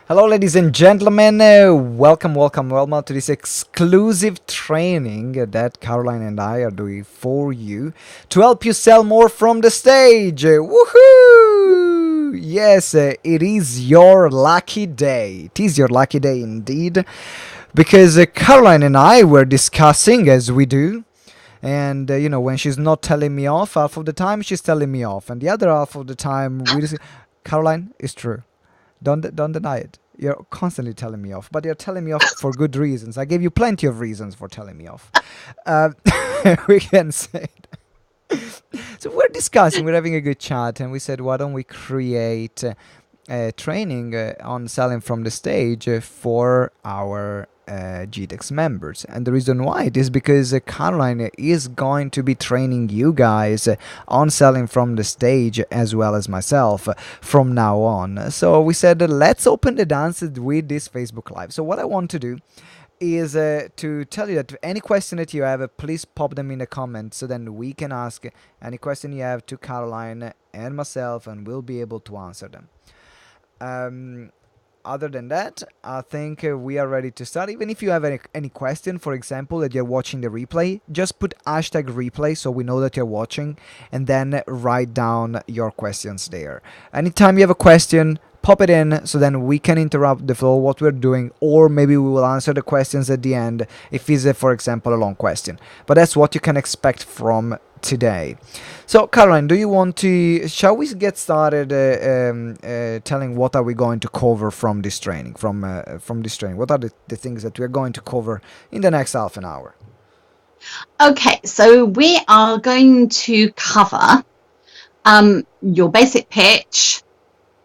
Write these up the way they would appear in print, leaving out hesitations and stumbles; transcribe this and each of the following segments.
Hello, ladies and gentlemen. Welcome to this exclusive training that Caroline and I are doing for you to help you sell more from the stage. Woohoo! Yes, it is your lucky day. It is your lucky day indeed, because Caroline and I were discussing as we do. And when she's not telling me off, half of the time she's telling me off, and the other half of the time we just. Caroline, it's true. Don't deny it. You're constantly telling me off, but you're telling me off for good reasons. I gave you plenty of reasons for telling me off. Uh, we can say that. So we're discussing, we're having a good chat, and we said, why don't we create a training on selling from the stage for our GTeX members. And the reason why it is because Caroline is going to be training you guys on selling from the stage as well as myself from now on. So we said, let's open the dance with this Facebook Live. So what I want to do is to tell you that any question that you have, please pop them in the comments, so then we can ask any question you have to Caroline and myself, and we'll be able to answer them. Other than that, I think we are ready to start. Even if you have any question, for example, that you're watching the replay, just put hashtag replay so we know that you're watching, and then write down your questions there. Anytime you have a question, pop it in so then we can interrupt the flow, what we're doing, or maybe we will answer the questions at the end if it's, for example, a long question. But that's what you can expect from today. So Caroline, do you want to, shall we get started telling what are we going to cover from this training, from this training? What are the things that we're going to cover in the next half an hour? Okay, so we are going to cover your basic pitch,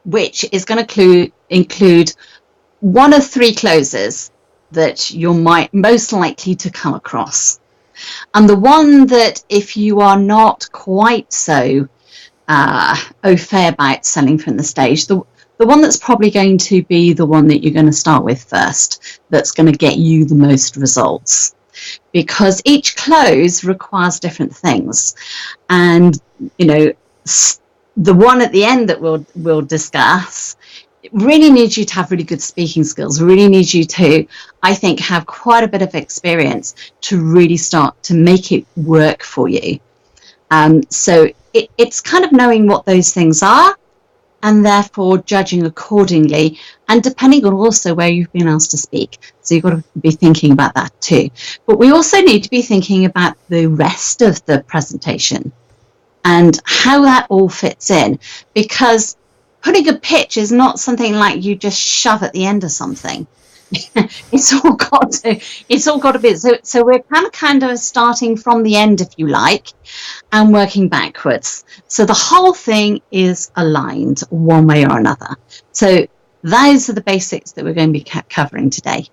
which is going to include one of three closes that you're most likely to come across. And the one that, if you are not quite so au fait about selling from the stage, the one that's probably going to be the one that you're going to start with first, that's going to get you the most results. Because each close requires different things. And, the one at the end that we'll discuss, it really needs you to have really good speaking skills, really needs you to, I think, have quite a bit of experience to really start to make it work for you. So it's kind of knowing what those things are and therefore judging accordingly, and depending on also where you've been asked to speak. So you've got to be thinking about that too. But we also need to be thinking about the rest of the presentation and how that all fits in, because putting a pitch is not something like you just shove at the end of something. It's all got to be. So we're kind of starting from the end, if you like, and working backwards. So the whole thing is aligned one way or another. So those are the basics that we're going to be covering today.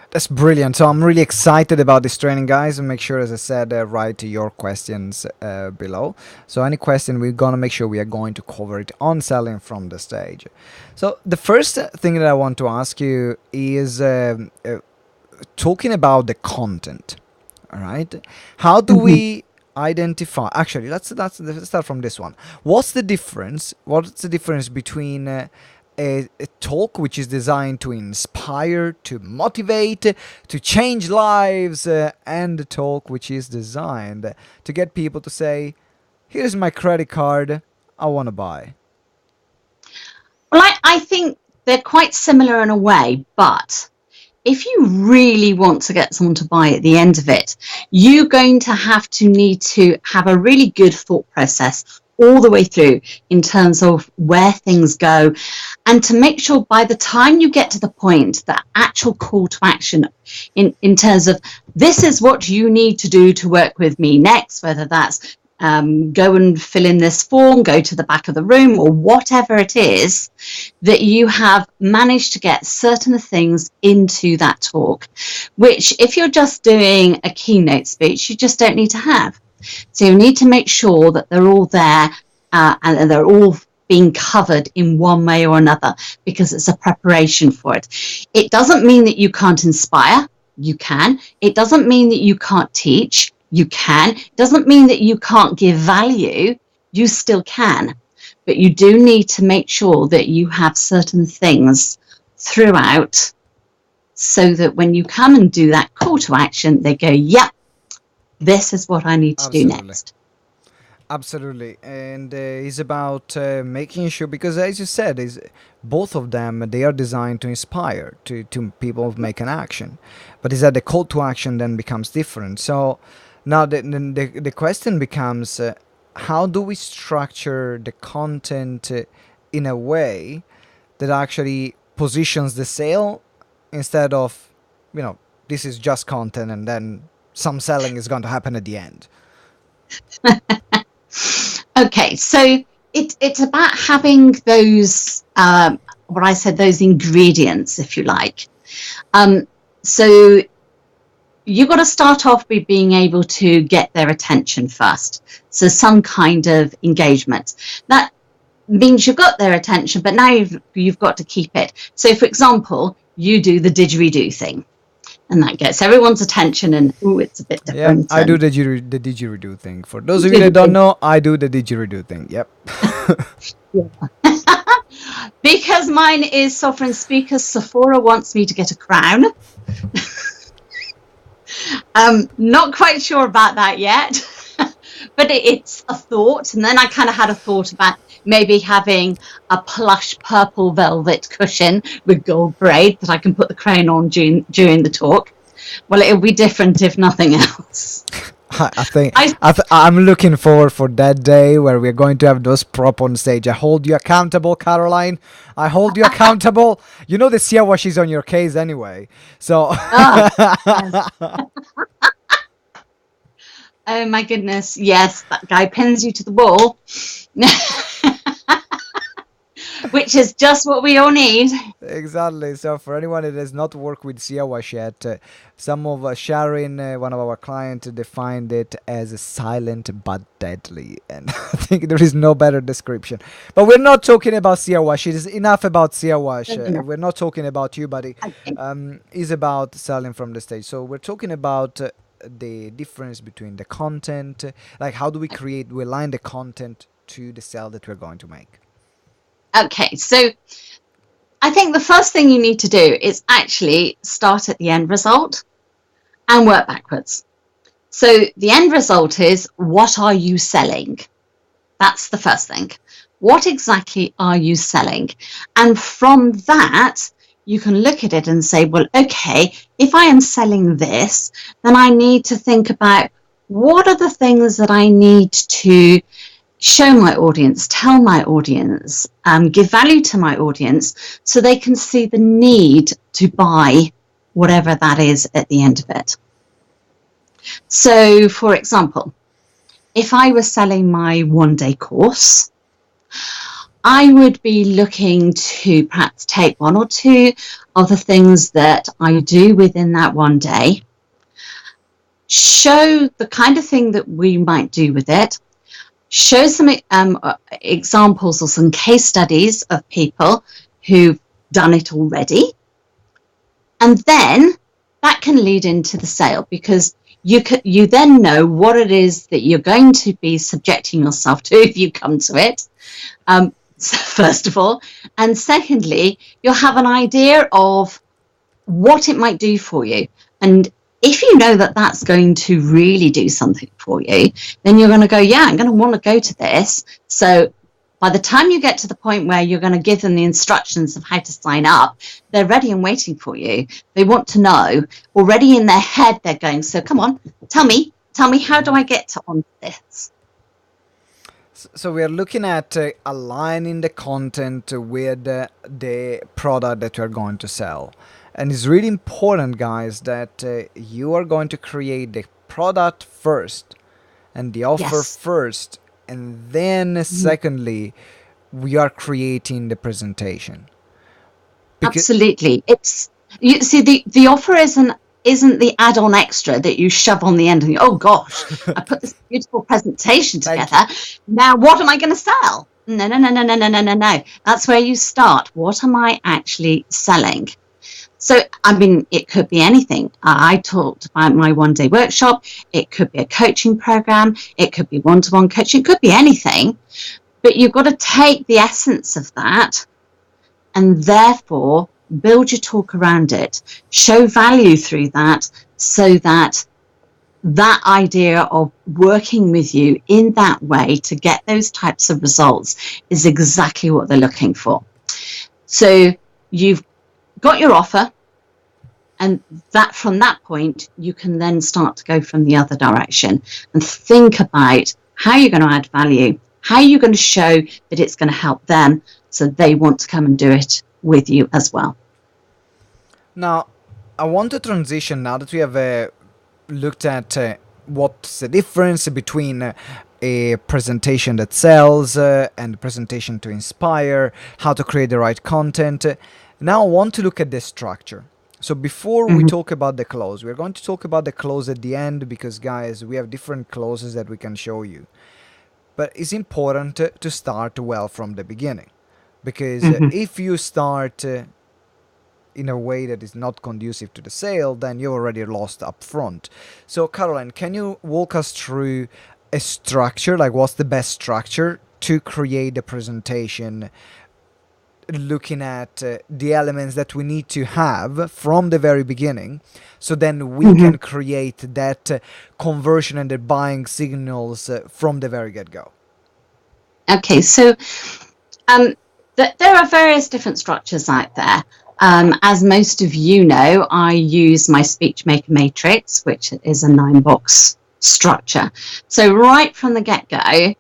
That's brilliant. So I'm really excited about this training, guys, and make sure, as I said, write your questions below. So any question, we're going to make sure we are going to cover it on selling from the stage. So the first thing that I want to ask you is talking about the content. All right. How do we identify? Actually, let's start from this one. What's the difference? What's the difference between a talk which is designed to inspire, to motivate, to change lives, and a talk which is designed to get people to say, here's my credit card, I want to buy? Well, I think they're quite similar in a way, but if you really want to get someone to buy at the end of it, you're going to need to have a really good thought process all the way through in terms of where things go, and to make sure by the time you get to the point, the actual call to action in terms of this is what you need to do to work with me next, whether that's go and fill in this form, go to the back of the room, or whatever it is, that you have managed to get certain things into that talk, which if you're just doing a keynote speech, you just don't need to have. So you need to make sure that they're all there and they're all being covered in one way or another, because it's a preparation for it. It doesn't mean that you can't inspire. You can. It doesn't mean that you can't teach. You can. It doesn't mean that you can't give value. You still can. But you do need to make sure that you have certain things throughout, so that when you come and do that call to action, they go, yeah, this is what I need to do Absolutely. next. Absolutely, and it's about making sure, because as you said, is both of them, they are designed to inspire to people make an action, but is that the call to action then becomes different. So now the question becomes, how do we structure the content in a way that actually positions the sale, instead of, this is just content and then some selling is going to happen at the end. Okay, so it's about having those, what I said, those ingredients, if you like. So you've got to start off by being able to get their attention first. So some kind of engagement. That means you've got their attention, but now you've got to keep it. So, for example, you do the didgeridoo thing, and that gets everyone's attention, and it's a bit Yeah, different. I do the didgeridoo thing. For those of you that don't know, I do the didgeridoo thing. Yep. Because mine is Sovereign Speaker, Sephora wants me to get a crown. Not quite sure about that yet, but it's a thought. And then I kind of had a thought about maybe having a plush purple velvet cushion with gold braid that I can put the crown on during the talk. Well, it'll be different if nothing else. I think I'm looking forward for that day where we're going to have those prop on stage. I hold you accountable, Caroline. I hold you accountable. You know the siawash is on your case anyway. So. Yes. Oh my goodness. Yes, that guy pins you to the wall. Which is just what we all need. Exactly. So for anyone that has not worked with siawash yet, some of Sharon, one of our clients, defined it as silent but deadly, and I think there is no better description. But we're not talking about siawash. It is enough about siawash. We're not talking about you, buddy. It's about selling from the stage. So we're talking about the difference between the content, like how do we align the content to the sale that we're going to make. Okay, so I think the first thing you need to do is actually start at the end result and work backwards. So the end result is, what are you selling? That's the first thing. What exactly are you selling? And from that, you can look at it and say, well, okay, if I am selling this, then I need to think about what are the things that I need to show my audience, tell my audience, give value to my audience so they can see the need to buy whatever that is at the end of it. So, for example, if I was selling my one-day course, I would be looking to perhaps take one or two of the things that I do within that one day, show the kind of thing that we might do with it, show some examples or some case studies of people who've done it already. And then that can lead into the sale, because you then know what it is that you're going to be subjecting yourself to if you come to it, first of all. And secondly, you'll have an idea of what it might do for you. And if you know that that's going to really do something for you, then you're going to go, yeah, I'm going to want to go to this. So by the time you get to the point where you're going to give them the instructions of how to sign up, they're ready and waiting for you. They want to know. Already in their head, they're going, so come on, tell me, how do I get on this? So we are looking at aligning the content with the product that you're going to sell. And it's really important, guys, that you are going to create the product first and the offer first. And then, secondly, we are creating the presentation. Absolutely. You see, the offer isn't the add-on extra that you shove on the end and you, oh gosh, I put this beautiful presentation together. Now what am I going to sell? No. That's where you start. What am I actually selling? So, I mean, it could be anything. I talked about my one-day workshop. It could be a coaching program. It could be one-to-one coaching. It could be anything. But you've got to take the essence of that and therefore build your talk around it, show value through that, so that that idea of working with you in that way to get those types of results is exactly what they're looking for. So you've got your offer, and that from that point, you can then start to go from the other direction and think about how you're going to add value, how you're going to show that it's going to help them, so they want to come and do it with you as well. Now, I want to transition now that we have looked at what's the difference between a presentation that sells and a presentation to inspire, how to create the right content. Now I want to look at the structure. So before we talk about the close, we're going to talk about the close at the end, because guys, we have different closes that we can show you. But it's important to start well from the beginning, because if you start in a way that is not conducive to the sale, then you've already lost up front. So Caroline, can you walk us through a structure, like what's the best structure to create a presentation, looking at the elements that we need to have from the very beginning, so then we can create that conversion and the buying signals from the very get-go? Okay, so there are various different structures out there. As most of you know, I use my SpeechMaker matrix, which is a 9-box structure. So right from the get-go,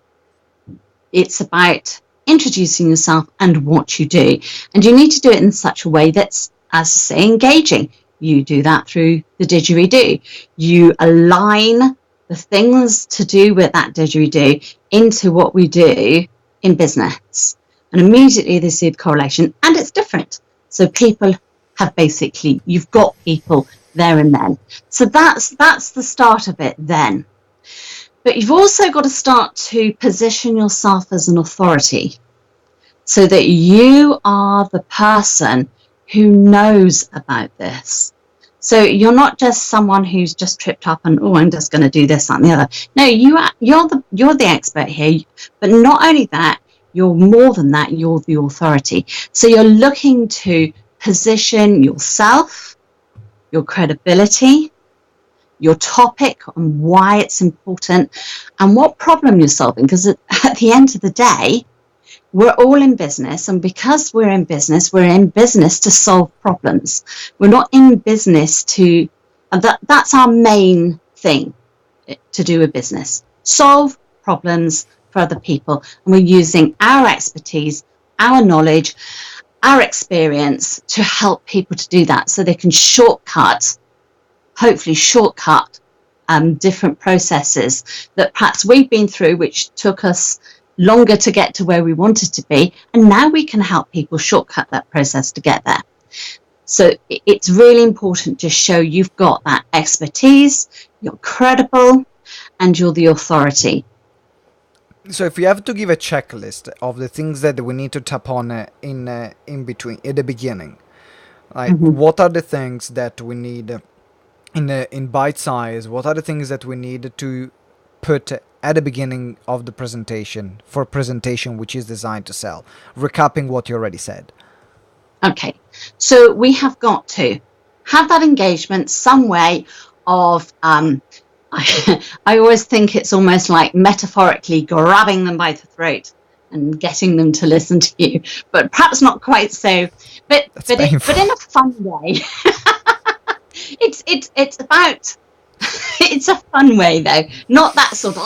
it's about introducing yourself and what you do. And you need to do it in such a way that's, as I say, engaging. You do that through the didgeridoo. You align the things to do with that didgeridoo into what we do in business. And immediately they see the correlation, and it's different. So people have basically, you've got people there and then. So that's the start of it then. But you've also got to start to position yourself as an authority, so that you are the person who knows about this. So you're not just someone who's just tripped up and, oh, I'm just going to do this, that, and the other. No, you're the expert here. But not only that, you're more than that, you're the authority. So you're looking to position yourself, your credibility, your topic, and why it's important, and what problem you're solving. Because at the end of the day, we're all in business, and because we're in business to solve problems. We're not in business to, that's our main thing to do with business, solve problems for other people. And we're using our expertise, our knowledge, our experience to help people to do that, so they can hopefully shortcut different processes that perhaps we've been through, which took us longer to get to where we wanted to be, and now we can help people shortcut that process to get there. So it's really important to show you've got that expertise, you're credible, and you're the authority. So if you have to give a checklist of the things that we need to tap on in between, at the beginning, like what are the things that we need in bite size? What are the things that we need to put at the beginning of the presentation for a presentation which is designed to sell? Recapping what you already said. Okay, so we have got to have that engagement, some way of, I always think it's almost like metaphorically grabbing them by the throat and getting them to listen to you, but perhaps not quite so, but in a fun way. It's about, it's a fun way though, not that sort of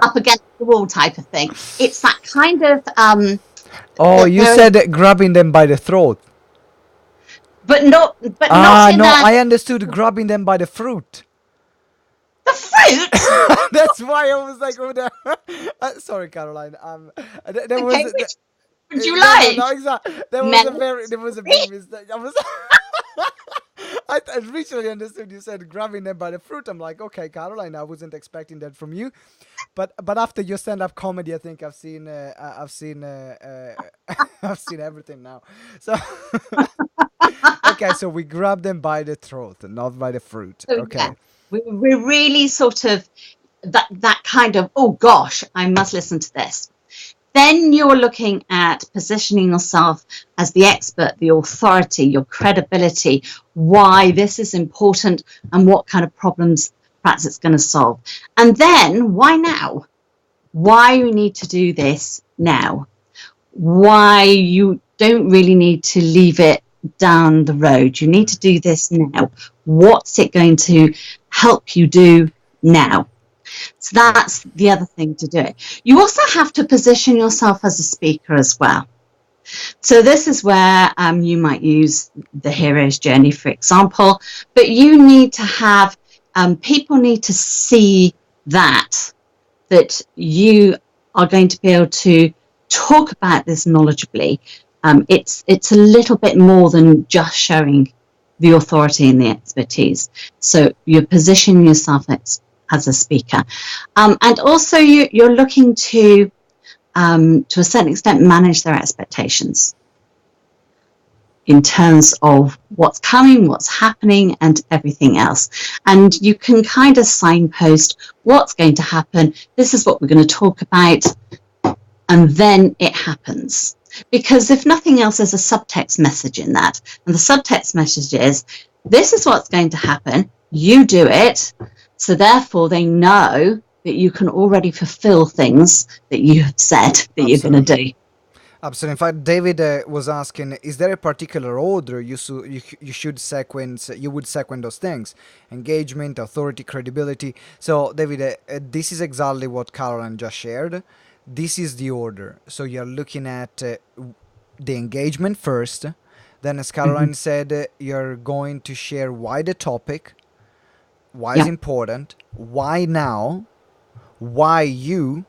up against the wall type of thing. It's that kind of you said grabbing them by the throat, but not in I understood grabbing them by the fruit. The fruit. That's why I was like, oh, sorry, Caroline. There was. Okay, would you like? No, exactly. There was a big mistake. I originally understood you said grabbing them by the fruit. I'm like, okay, Caroline, I wasn't expecting that from you. But after your stand-up comedy, I think I've seen I've seen everything now. So okay, so we grab them by the throat, not by the fruit. Okay. Yeah. We're really sort of that kind of, oh gosh, I must listen to this. Then you're looking at positioning yourself as the expert, the authority, your credibility, why this is important and what kind of problems perhaps it's going to solve. And then why now? Why you need to do this now? Why you don't really need to leave it down the road. You need to do this now. What's it going to help you do now? So that's the other thing to do. You also have to position yourself as a speaker as well. So this is where you might use the hero's journey, for example, but you need to have, people need to see that you are going to be able to talk about this knowledgeably. It's a little bit more than just showing the authority and the expertise. So you're positioning yourself as a speaker. And also you're looking to a certain extent, manage their expectations in terms of what's coming, what's happening, and everything else. And you can kind of signpost what's going to happen. This is what we're going to talk about. And then it happens. Because if nothing else, there's a subtext message in that. And the subtext message is, this is what's going to happen. You do it. So therefore, they know that you can already fulfill things that you have said that you're going to do. Absolutely. In fact, David was asking, is there a particular order you should sequence, you would sequence those things? Engagement, authority, credibility. So, David, this is exactly what Caroline just shared. This is the order. So you're looking at the engagement first. Then, as Caroline said, you're going to share why the topic, why it's important, why now, why you,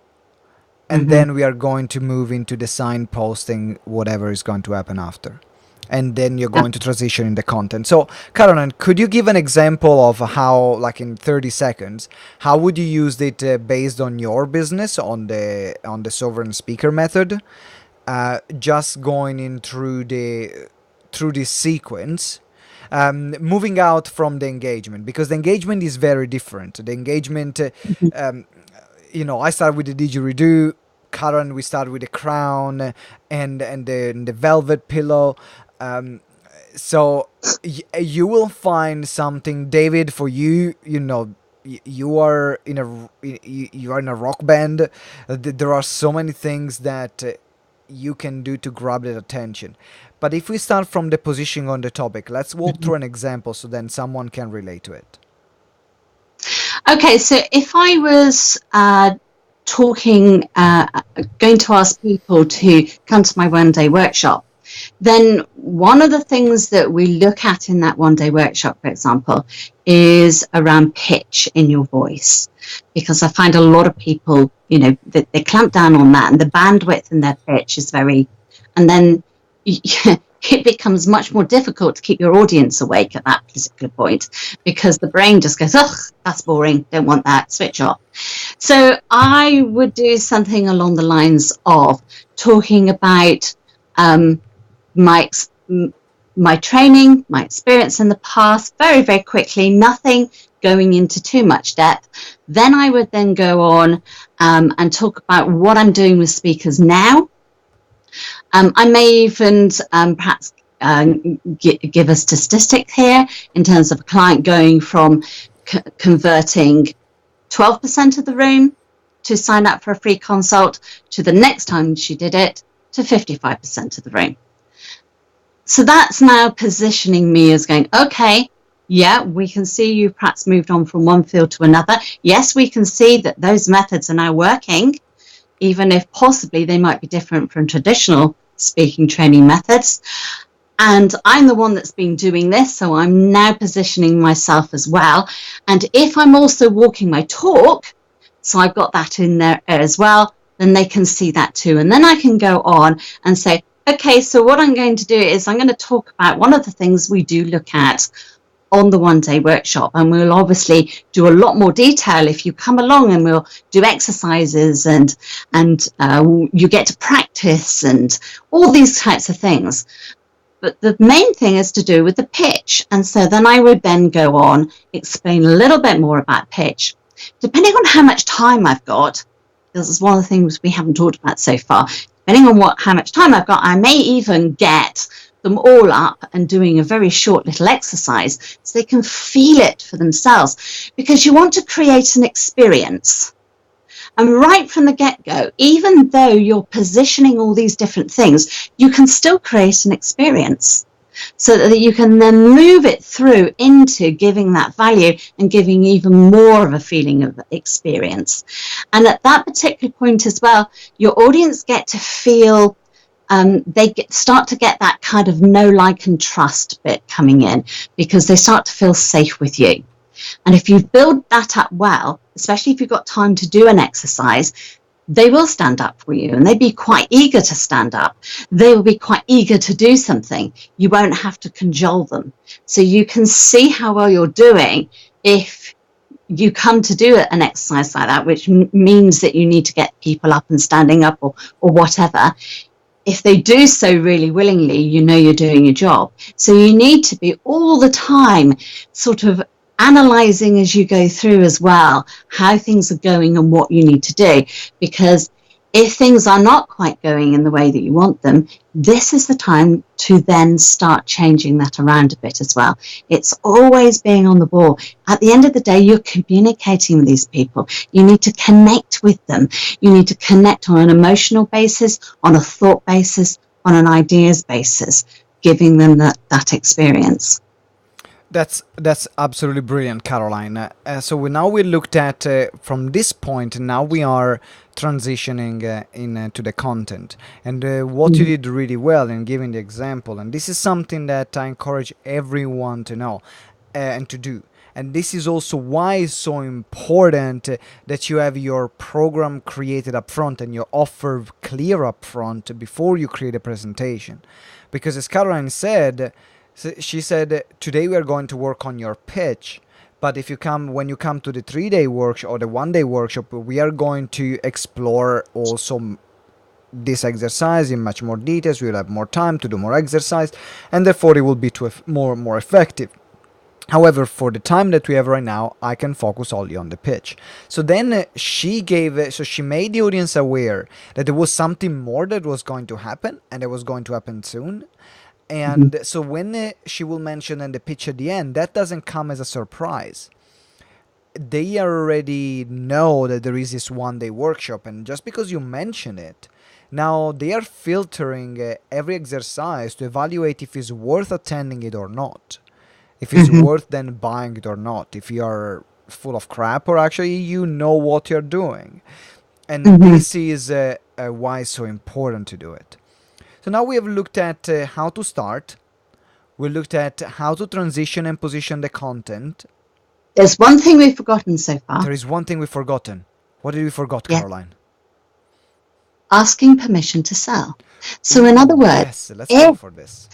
and then we are going to move into the signposting, whatever is going to happen after. And then you're going to transition in the content. So, Caroline, could you give an example of how, like in 30 seconds, how would you use it based on your business, on the sovereign speaker method? Just going in through this sequence, moving out from the engagement, because the engagement is very different. The engagement, I start with the didgeridoo. Karen, we start with the crown and the velvet pillow. So you will find something, David, for you. You are in a rock band. There are so many things that you can do to grab that attention. But if we start from the positioning on the topic, let's walk through an example so then someone can relate to it. Okay, so if I was going to ask people to come to my one-day workshop, then one of the things that we look at in that one-day workshop, for example, is around pitch in your voice. Because I find a lot of people, they clamp down on that, and the bandwidth in their pitch is very, and then it becomes much more difficult to keep your audience awake at that particular point, because the brain just goes, ugh, that's boring, don't want that, switch off. So I would do something along the lines of talking about my training, my experience in the past, very, very quickly, nothing going into too much depth. Then I would then go on and talk about what I'm doing with speakers now. I may even perhaps give a statistic here in terms of a client going from converting 12% of the room to sign up for a free consult to the next time she did it to 55% of the room. So that's now positioning me as going, okay, yeah, we can see you perhaps moved on from one field to another. Yes, we can see that those methods are now working, even if possibly they might be different from traditional speaking training methods. And I'm the one that's been doing this, so I'm now positioning myself as well. And if I'm also walking my talk, so I've got that in there as well, then they can see that too. And then I can go on and say, okay, so what I'm going to do is I'm going to talk about one of the things we do look at on the one-day workshop, and we'll obviously do a lot more detail if you come along, and we'll do exercises and you get to practice and all these types of things. But the main thing is to do with the pitch, and so then I would then go on, explain a little bit more about pitch, depending on how much time I've got, because it's one of the things we haven't talked about so far. Depending on how much time I've got, I may even get them all up and doing a very short little exercise so they can feel it for themselves, because you want to create an experience. And right from the get-go, even though you're positioning all these different things, you can still create an experience so that you can then move it through into giving that value and giving even more of a feeling of experience. And at that particular point as well, your audience get to feel, start to get that kind of know, like, and trust bit coming in, because they start to feel safe with you. And if you build that up well, especially if you've got time to do an exercise, they will stand up for you, and they'd be quite eager to stand up. They will be quite eager to do something. You won't have to cajole them. So you can see how well you're doing if you come to do an exercise like that, which means that you need to get people up and standing up or whatever. If they do so really willingly, you know you're doing your job. So you need to be all the time sort of analysing as you go through as well how things are going and what you need to do, because if things are not quite going in the way that you want them, this is the time to then start changing that around a bit as well. It's always being on the ball. At the end of the day, you're communicating with these people. You need to connect with them. You need to connect on an emotional basis, on a thought basis, on an ideas basis, giving them that experience. That's absolutely brilliant, Caroline. So now we looked at from this point. Now we are transitioning into the content, and what you did really well in giving the example. And this is something that I encourage everyone to know and to do. And this is also why it's so important that you have your program created up front and your offer clear up front before you create a presentation, because as Caroline said. She said, today we are going to work on your pitch, but when you come to the 3-day workshop or the 1-day workshop, we are going to explore also this exercise in much more details. We'll have more time to do more exercise, and therefore it will be more effective. However, for the time that we have right now, I can focus only on the pitch. So then she made the audience aware that there was something more that was going to happen, and it was going to happen soon. And so when she will mention in the pitch at the end, that doesn't come as a surprise. They already know that there is this 1-day workshop, and just because you mention it, now they are filtering every exercise to evaluate if it's worth attending it or not. If it's worth then buying it or not. If you are full of crap or actually you know what you're doing. And this is why it's so important to do it. So now we have looked at how to start. We looked at how to transition and position the content. There's one thing we've forgotten so far. There is one thing we've forgotten. What did we forget, Caroline? Asking permission to sell. So in other words, yes, let's go for this.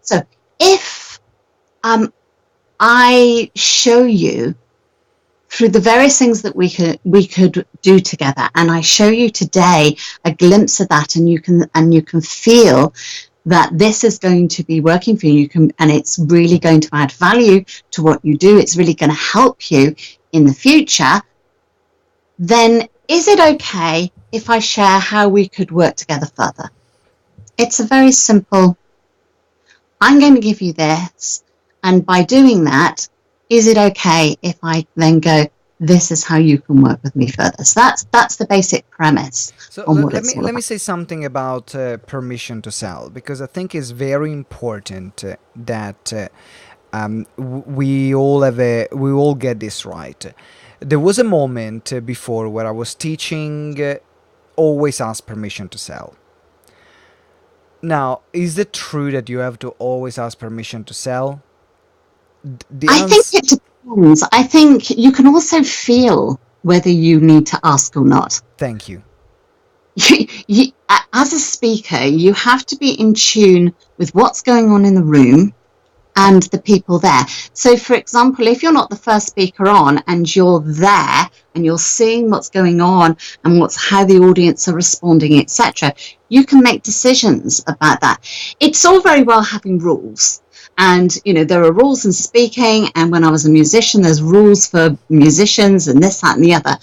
So if I show you through the various things that we could do together, and I show you today a glimpse of that, and you can feel that this is going to be working for you, and it's really going to add value to what you do. It's really going to help you in the future. Then is it okay if I share how we could work together further? It's a very simple. I'm going to give you this, and by doing that, is it okay if I then go, this is how you can work with me further? So that's the basic premise. So let me say something about permission to sell, because I think it's very important that we all get this right. There was a moment before where I was teaching always ask permission to sell. Now, is it true that you have to always ask permission to sell? I think it depends. I think you can also feel whether you need to ask or not. Thank you. As a speaker, you have to be in tune with what's going on in the room and the people there. So, for example, if you're not the first speaker on and you're there and you're seeing what's going on and how the audience are responding, etc., you can make decisions about that. It's all very well having rules. And, there are rules in speaking. And when I was a musician, there's rules for musicians and this, that, and the other.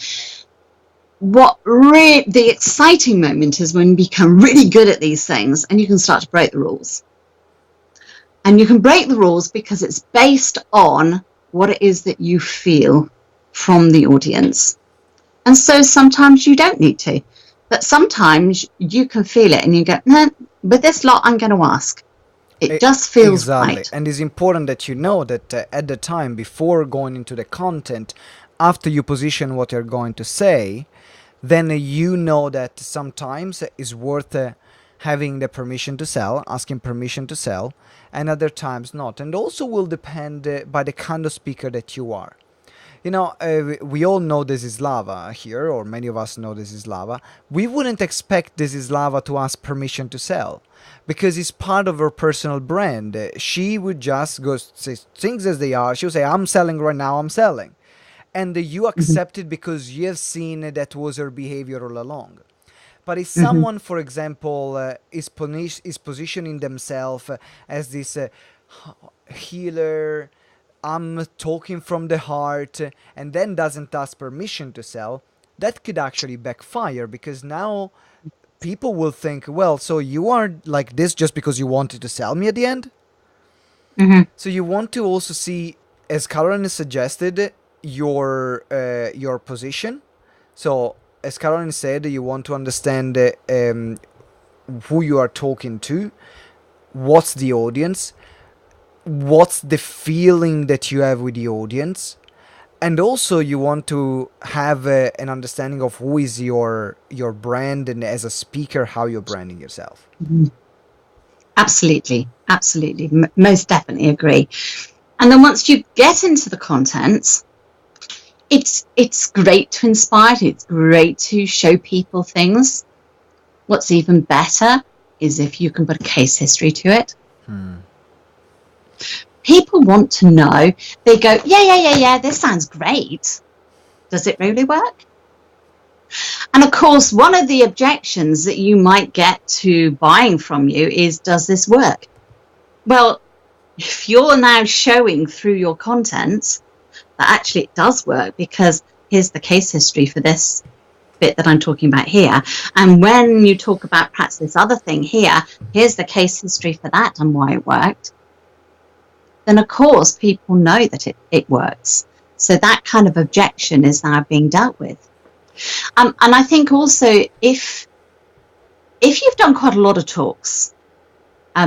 the exciting moment is when you become really good at these things and you can start to break the rules. And you can break the rules because it's based on what it is that you feel from the audience. And so sometimes you don't need to, but sometimes you can feel it and you go, no, with this lot, I'm going to ask. It just feels exactly. right. And it's important that you know that at the time, before going into the content, after you position what you're going to say, then you know that sometimes it's worth having the permission to sell, asking permission to sell, and other times not. And also will depend by the kind of speaker that you are. You know, we all know This Is Lava here, or many of us know This Is Lava. We wouldn't expect This Is Lava to ask permission to sell, because it's part of her personal brand. She would just go say things as they are. She would say, I'm selling right now, I'm selling. And you Mm-hmm. accept it because you have seen that was her behavior all along. But if Mm-hmm. someone, for example, is positioning themselves as this healer, I'm talking from the heart, and then doesn't ask permission to sell, that could actually backfire, because now people will think, well, so you are like this just because you wanted to sell me at the end? Mm-hmm. So you want to also see, as Caroline suggested, your position. So as Caroline said, you want to understand who you are talking to, what's the audience, what's the feeling that you have with the audience, and also you want to have an understanding of who is your brand, and as a speaker how you're branding yourself. Mm-hmm. Absolutely. Absolutely. Most definitely agree. And then once you get into the content, it's great to inspire. It's great to show people things. What's even better is if you can put a case history to it. People want to know. They go, yeah, this sounds great. Does it really work? And of course, one of the objections that you might get to buying from you is, does this work? Well, if you're now showing through your content that actually it does work, because here's the case history for this bit that I'm talking about here. And when you talk about perhaps this other thing here, here's the case history for that and why it worked. Then of course people know that it works. So that kind of objection is now being dealt with. And I think also if you've done quite a lot of talks,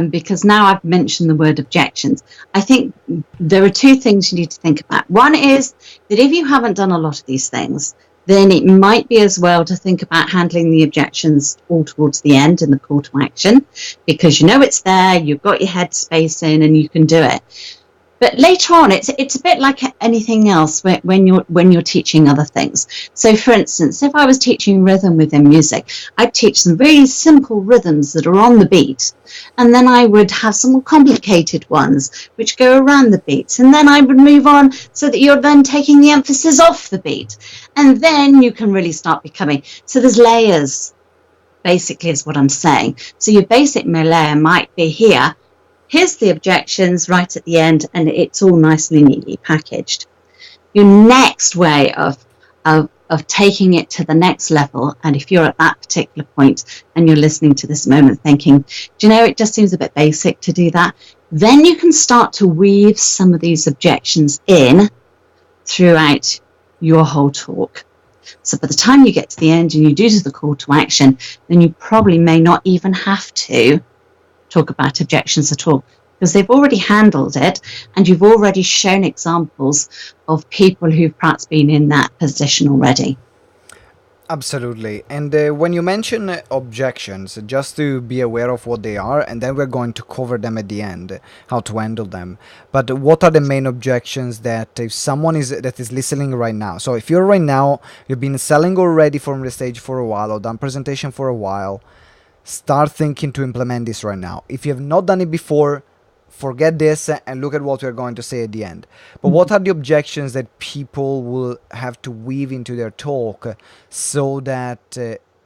because now I've mentioned the word objections, I think there are two things you need to think about. One is that if you haven't done a lot of these things, then it might be as well to think about handling the objections all towards the end in the call to action, because you know it's there, you've got your head space in, and you can do it. But later on, it's a bit like anything else when you're teaching other things. So, for instance, if I was teaching rhythm within music, I'd teach some very simple rhythms that are on the beat, and then I would have some more complicated ones which go around the beats, and then I would move on so that you're then taking the emphasis off the beat, and then you can really start becoming. So there's layers, basically, is what I'm saying. So your basic layer might be here. Here's the objections right at the end, and it's all nicely, neatly packaged. Your next way of taking it to the next level, and if you're at that particular point and you're listening to this moment thinking, do you know, it just seems a bit basic to do that, then you can start to weave some of these objections in throughout your whole talk. So by the time you get to the end and you do the call to action, then you probably may not even have to talk about objections at all, because they've already handled it and you've already shown examples of people who've perhaps been in that position already. Absolutely. And when you mention objections, just to be aware of what they are, and then we're going to cover them at the end, how to handle them. But what are the main objections that if someone that is listening right now? So if you're right now, you've been selling already from the stage for a while, or done presentation for a while, start thinking to implement this right now. If you have not done it before, forget this and look at what we're going to say at the end. But what are the objections that people will have to weave into their talk so that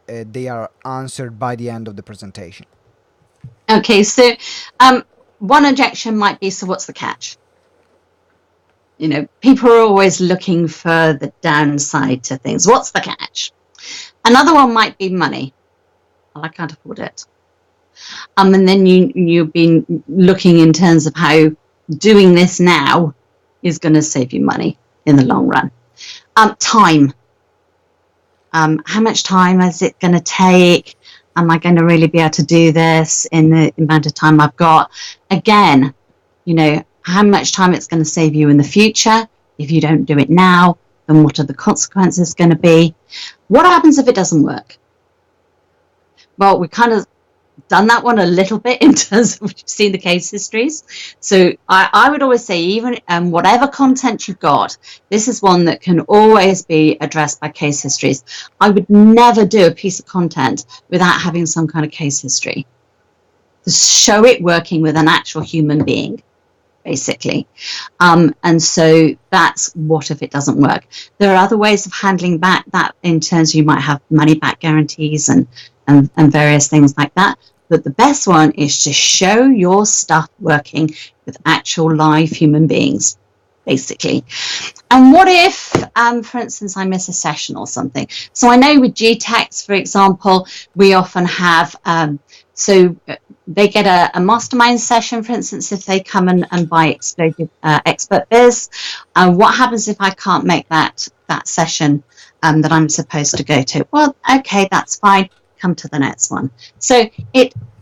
they are answered by the end of the presentation? Okay, so one objection might be, so what's the catch? You know, people are always looking for the downside to things. What's the catch? Another one might be money. Well, I can't afford it. And then you've been looking in terms of how doing this now is going to save you money in the long run. Time. How much time is it going to take? Am I going to really be able to do this in the amount of time I've got? Again, how much time it's going to save you in the future. If you don't do it now, then what are the consequences going to be? What happens if it doesn't work? Well, we kind of done that one a little bit in terms of seeing the case histories. So I would always say, even whatever content you've got, this is one that can always be addressed by case histories. I would never do a piece of content without having some kind of case history to show it working with an actual human being, basically. And so that's what if it doesn't work. There are other ways of handling back that, in terms of you might have money back guarantees and various things like that. But the best one is to show your stuff working with actual live human beings, basically. And what if, for instance, I miss a session or something? So I know with GTeX, for example, we often have, so they get a mastermind session, for instance, if they come and buy Exploded Expert Biz. What happens if I can't make that session that I'm supposed to go to? Well, okay, that's fine. Come to the next one. So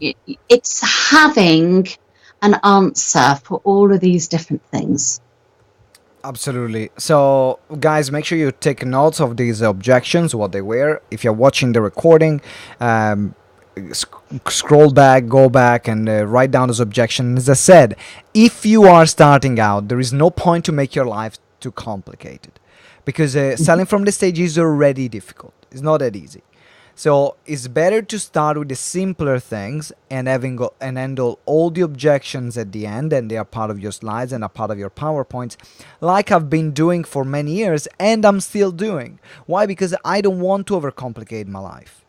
it's having an answer for all of these different things. Absolutely. So, guys, make sure you take notes of these objections, what they were. If you're watching the recording, scroll back, go back, and write down those objections. As I said, if you are starting out, there is no point to make your life too complicated, because selling from the stage is already difficult. It's not that easy. So it's better to start with the simpler things and handle all the objections at the end, and they are part of your slides and are part of your PowerPoints, like I've been doing for many years and I'm still doing. Why? Because I don't want to overcomplicate my life.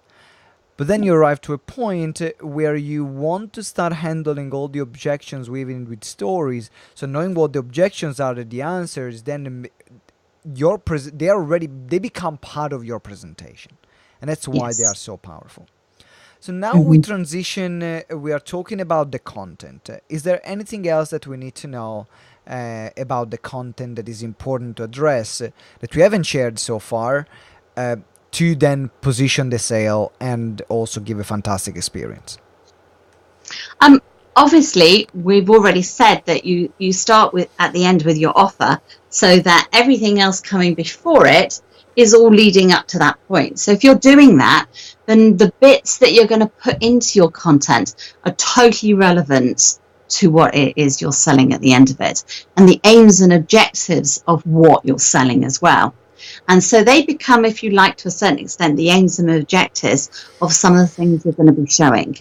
But then you arrive to a point where you want to start handling all the objections with stories. So knowing what the objections are, the answers, then they become part of your presentation. And that's why they are so powerful. So now we transition, we are talking about the content. Is there anything else that we need to know about the content that is important to address that we haven't shared so far, to then position the sale and also give a fantastic experience? Obviously, we've already said that you start with at the end with your offer, so that everything else coming before it is all leading up to that point. So if you're doing that, then the bits that you're going to put into your content are totally relevant to what it is you're selling at the end of it, and the aims and objectives of what you're selling as well. And so they become, if you like, to a certain extent, the aims and objectives of some of the things you're going to be showing.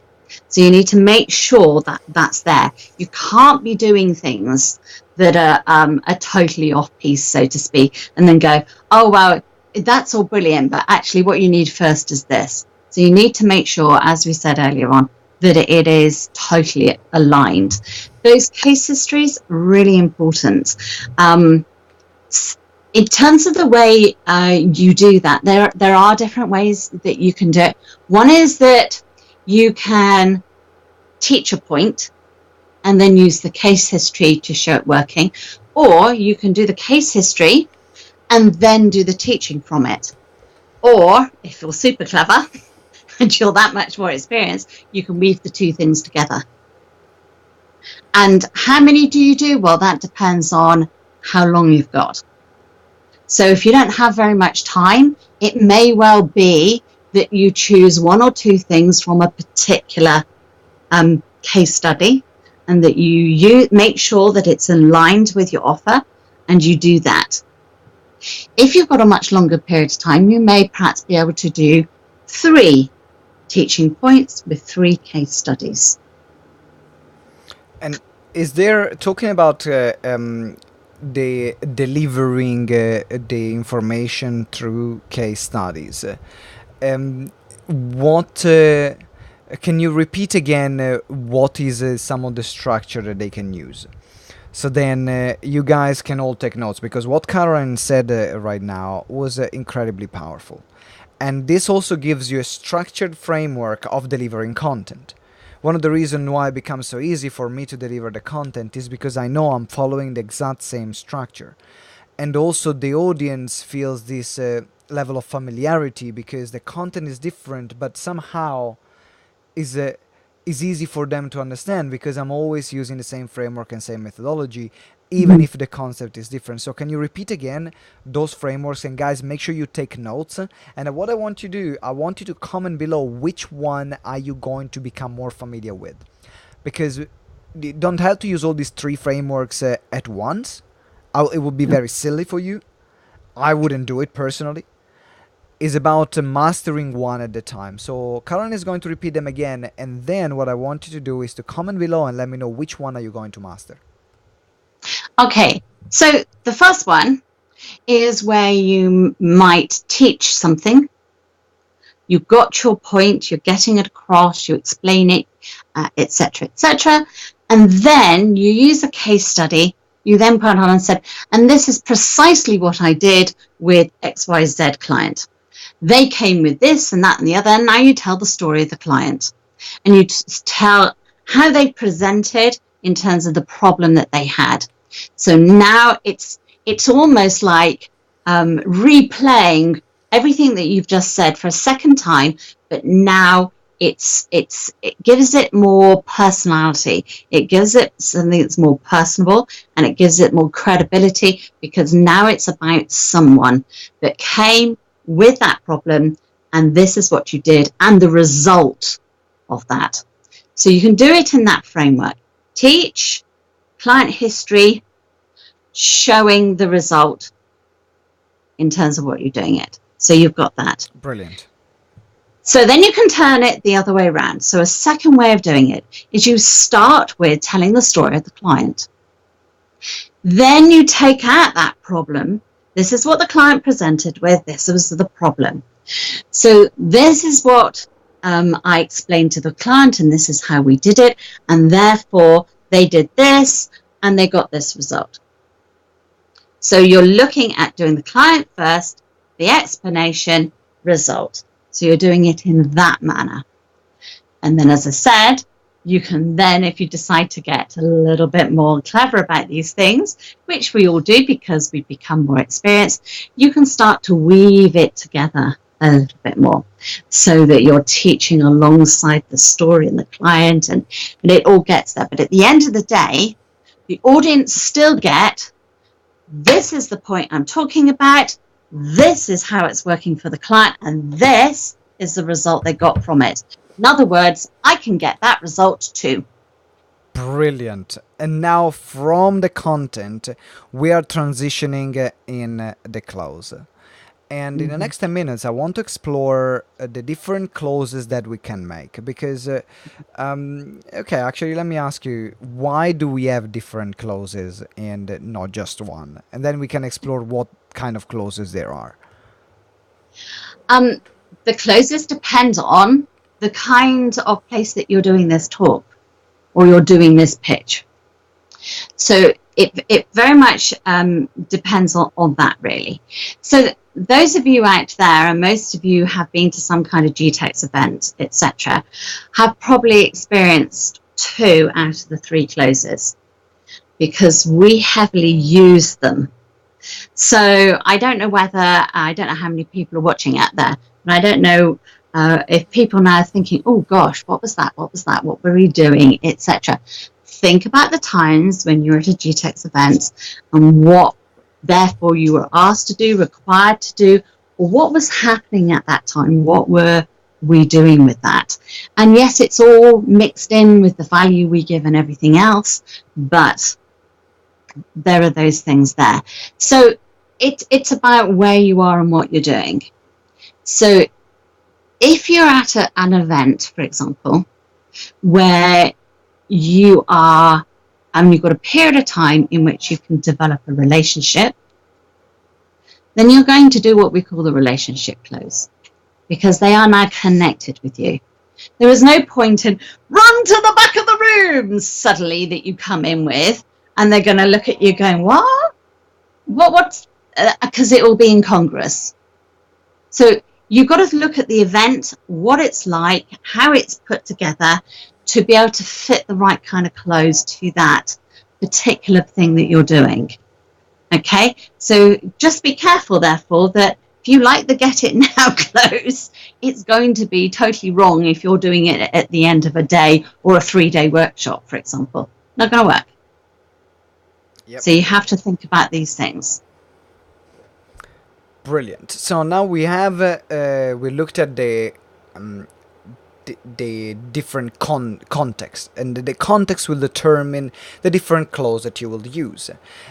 So you need to make sure that that's there. You can't be doing things that are totally off piece, so to speak, and then go, oh, well, that's all brilliant, but actually what you need first is this. So you need to make sure, as we said earlier on, that it is totally aligned. Those case histories, really important. In terms of the way you do that, there are different ways that you can do it. One is that you can teach a point and then use the case history to show it working, or you can do the case history and then do the teaching from it. Or, if you're super clever and you're that much more experienced, you can weave the two things together. And how many do you do? Well, that depends on how long you've got. So if you don't have very much time, it may well be that you choose one or two things from a particular case study, and that you make sure that it's aligned with your offer, and you do that. If you've got a much longer period of time, you may perhaps be able to do 3 teaching points with 3 case studies. And is there, talking about the delivering the information through case studies, what can you repeat again what is some of the structure that they can use? So then you guys can all take notes, because what Caroline said right now was incredibly powerful. And this also gives you a structured framework of delivering content. One of the reasons why it becomes so easy for me to deliver the content is because I know I'm following the exact same structure. And also the audience feels this level of familiarity because the content is different, but somehow is easy for them to understand because I'm always using the same framework and same methodology, even if the concept is different. So can you repeat again those frameworks? And guys, make sure you take notes. And what I want you to do, I want you to comment below which one are you going to become more familiar with, because you don't have to use all these three frameworks at once. It would be very silly for you. I wouldn't do it personally. Is about mastering one at a time. So Caroline is going to repeat them again, and then what I want you to do is to comment below and let me know which one are you going to master. Okay, so the first one is where you might teach something. You've got your point, you're getting it across, you explain it, etc., etc. And then you use a case study. You then put on and said, and this is precisely what I did with XYZ client. They came with this and that and the other. And now you tell the story of the client, and you tell how they presented in terms of the problem that they had. So now it's almost like replaying everything that you've just said for a second time, but now it gives it more personality. It gives it something that's more personable, and it gives it more credibility because now it's about someone that came with that problem, and this is what you did and the result of that. So you can do it in that framework. Teach, client history, showing the result in terms of what you're doing it. So you've got that. Brilliant. So then you can turn it the other way around. So a second way of doing it is you start with telling the story of the client. Then you take out that problem. This is what the client presented with. This was the problem. So this is what I explained to the client, and this is how we did it. And therefore, they did this, and they got this result. So you're looking at doing the client first, the explanation, result. So you're doing it in that manner. And then, as I said, you can then, if you decide to get a little bit more clever about these things, which we all do because we become more experienced, you can start to weave it together a little bit more so that you're teaching alongside the story and the client, and it all gets there. But at the end of the day, the audience still get, this is the point I'm talking about, this is how it's working for the client, and this is the result they got from it. In other words, I can get that result too. Brilliant. And now from the content, we are transitioning in the close. And in the next 10 minutes, I want to explore the different closes that we can make. Because, okay, actually, let me ask you, why do we have different closes and not just one? And then we can explore what kind of closes there are. The closes depend on the kind of place that you're doing this talk or you're doing this pitch. So it very much depends on that, really. So those of you out there, and most of you have been to some kind of GTeX event, etc., have probably experienced 2 out of the 3 closes because we heavily use them. So I don't know I don't know how many people are watching out there, and I don't know if people now are thinking, oh gosh, what was that? What was that? What were we doing? Etc. Think about the times when you were at a GTeX event and what therefore you were asked to do, required to do, or what was happening at that time. What were we doing with that? And yes, it's all mixed in with the value we give and everything else, but there are those things there. So it's about where you are and what you're doing. So if you're at an event, for example, where you are, and you've got a period of time in which you can develop a relationship, then you're going to do what we call the relationship close, because they are now connected with you. There is no point in run to the back of the room suddenly that you come in with, and they're going to look at you going, what? Because it will be incongruous. So you've got to look at the event, what it's like, how it's put together, to be able to fit the right kind of close to that particular thing that you're doing. Okay, so just be careful, therefore, that if you like the Get It Now close, it's going to be totally wrong if you're doing it at the end of a day or a 3-day workshop, for example. Not going to work. Yep. So you have to think about these things. Brilliant. So now we have we looked at the different context, and the context will determine the different clause that you will use.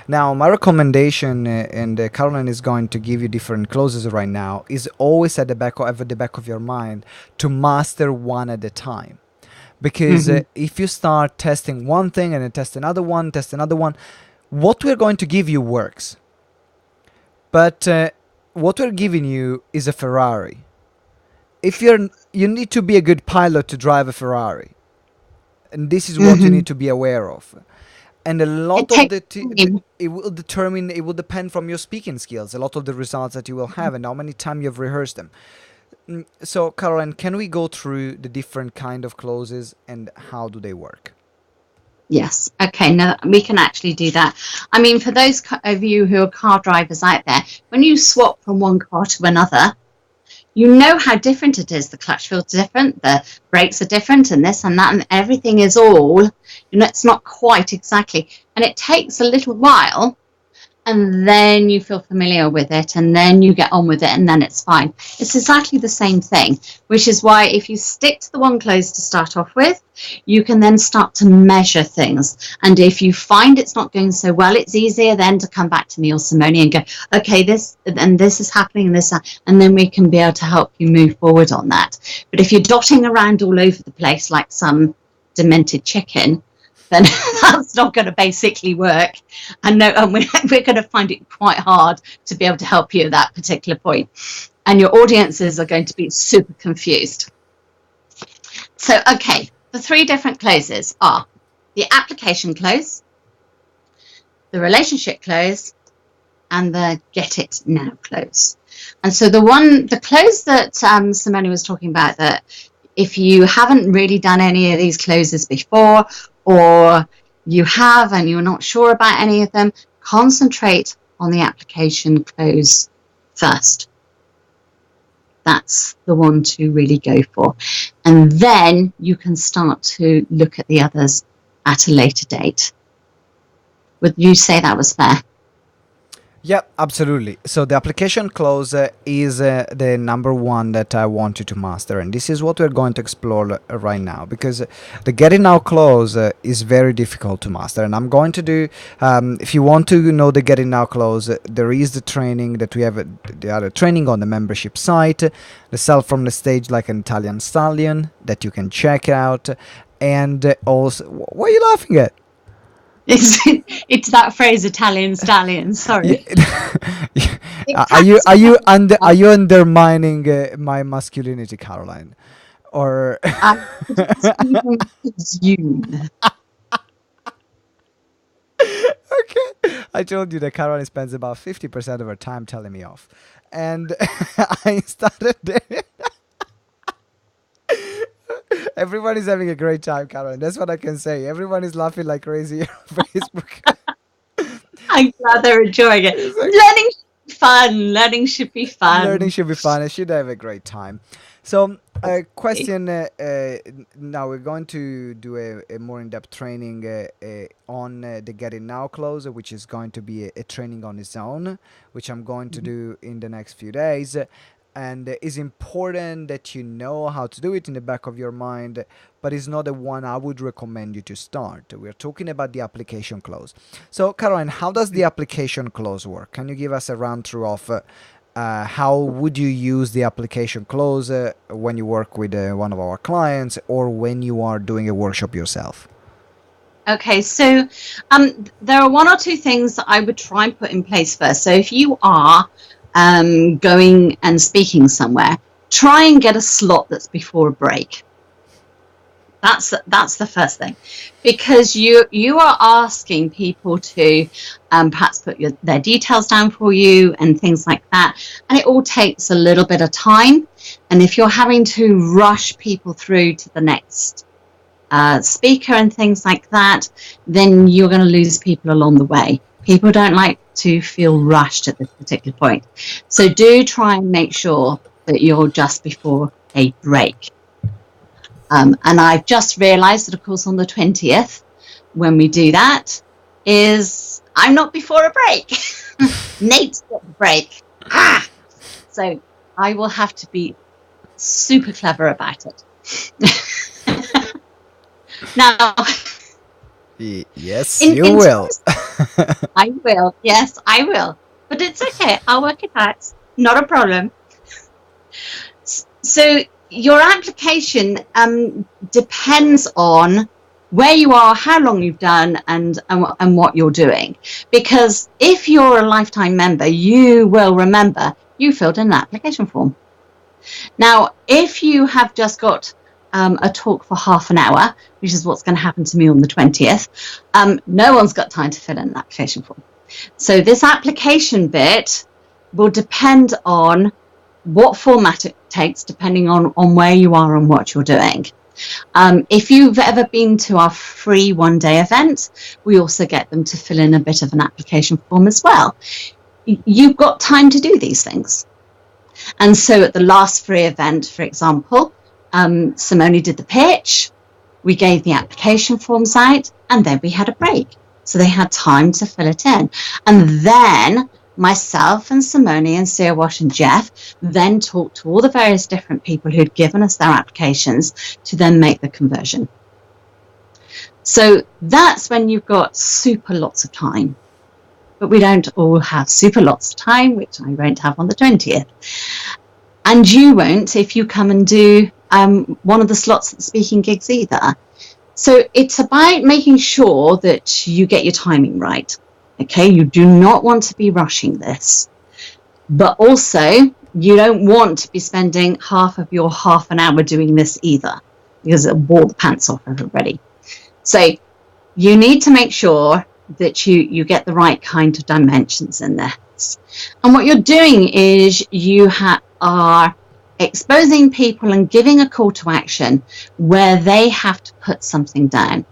Now my recommendation, and Caroline is going to give you different clauses right now, is always at the back of your mind to master one at a time, because if you start testing one thing and then test another one, what we're going to give you works, but what we're giving you is a Ferrari. If you need to be a good pilot to drive a Ferrari, and this is what you need to be aware of. And a lot of it will depend from your speaking skills, a lot of the results that you will have and how many times you've rehearsed them. So Caroline, can we go through the different kind of clauses and how do they work? Yes. Okay. No, we can actually do that. I mean, for those of you who are car drivers out there, when you swap from one car to another, you know how different it is. The clutch feels different, the brakes are different, and this and that, and everything is all, it's not quite exactly. And it takes a little while, and then you feel familiar with it, and then you get on with it, and then it's fine. It's exactly the same thing, which is why if you stick to the one clause to start off with, you can then start to measure things. And if you find it's not going so well, it's easier then to come back to me or Simone and go, okay, this is happening, and then we can be able to help you move forward on that. But if you're dotting around all over the place like some demented chicken, then that's not going to basically work. And we're going to find it quite hard to be able to help you at that particular point. And your audiences are going to be super confused. So, okay, the 3 different clauses are the application clause, the relationship clause, and the Get It Now clause. And so the clause that Simone was talking about, that if you haven't really done any of these clauses before, or you have and you're not sure about any of them, concentrate on the application clause first. That's the one to really go for. And then you can start to look at the others at a later date. Would you say that was fair? Yeah, absolutely. So the application clause is the number one that I want you to master, and this is what we're going to explore right now, because the Get It Now clause is very difficult to master, and I'm going to do, if you want to know the Get It Now clause, there is the training that we have, the other training on the membership site, the Sell from the Stage Like an Italian Stallion, that you can check out, and also, what are you laughing at? It's that phrase, Italian stallion. Sorry. Are you undermining my masculinity, Caroline? Or even presume. Okay, I told you that Caroline spends about 50% of her time telling me off, and I started there. Everyone is having a great time, Caroline. That's what I can say. Everyone is laughing like crazy on Facebook. I'm glad they're enjoying it. Learning should be fun. Learning should be fun. Learning should be fun. I should have a great time. So, question. Now we're going to do a more in-depth training on the Get It Now clause, which is going to be a training on its own, which I'm going to do in the next few days. And it's important that you know how to do it in the back of your mind, but it's not the one I would recommend you to start. We're talking about the application clause. So, Caroline, how does the application clause work? Can you give us a run through of how would you use the application clause when you work with one of our clients, or when you are doing a workshop yourself? Okay, so there are 1 or 2 things that I would try and put in place first. So if you are going and speaking somewhere, try and get a slot that's before a break. That's the first thing, because you are asking people to perhaps put their details down for you and things like that, and it all takes a little bit of time. And if you're having to rush people through to the next speaker and things like that, then you're going to lose people along the way. People don't like to feel rushed at this particular point, so do try and make sure that you're just before a break. And I've just realised that, of course, on the 20th, when we do that, is I'm not before a break. Nate's got the break. So I will have to be super clever about it. Now, yes, you will. I will. Yes, I will. But it's okay. I'll work it out. Not a problem. So your application depends on where you are, how long you've done, and what you're doing. Because if you're a lifetime member, you will remember you filled in an application form. Now, if you have just got a talk for half an hour, which is what's going to happen to me on the 20th, no one's got time to fill in an application form. So this application bit will depend on what format it takes, depending on where you are and what you're doing. If you've ever been to our free one-day event, we also get them to fill in a bit of an application form as well. You've got time to do these things. And so at the last free event, for example, Simone did the pitch, we gave the application forms out, and then we had a break. So they had time to fill it in. And then myself and Simone and Siawash and Jeff then talked to all the various different people who'd given us their applications to then make the conversion. So that's when you've got super lots of time. But we don't all have super lots of time, which I won't have on the 20th. And you won't if you come and do one of the slots at the speaking gigs either. So it's about making sure that you get your timing right. Okay, you do not want to be rushing this. But also, you don't want to be spending half of your half an hour doing this either, because it'll bore the pants off everybody. So you need to make sure that you get the right kind of dimensions in this. And what you're doing is you are exposing people and giving a call to action where they have to put something down.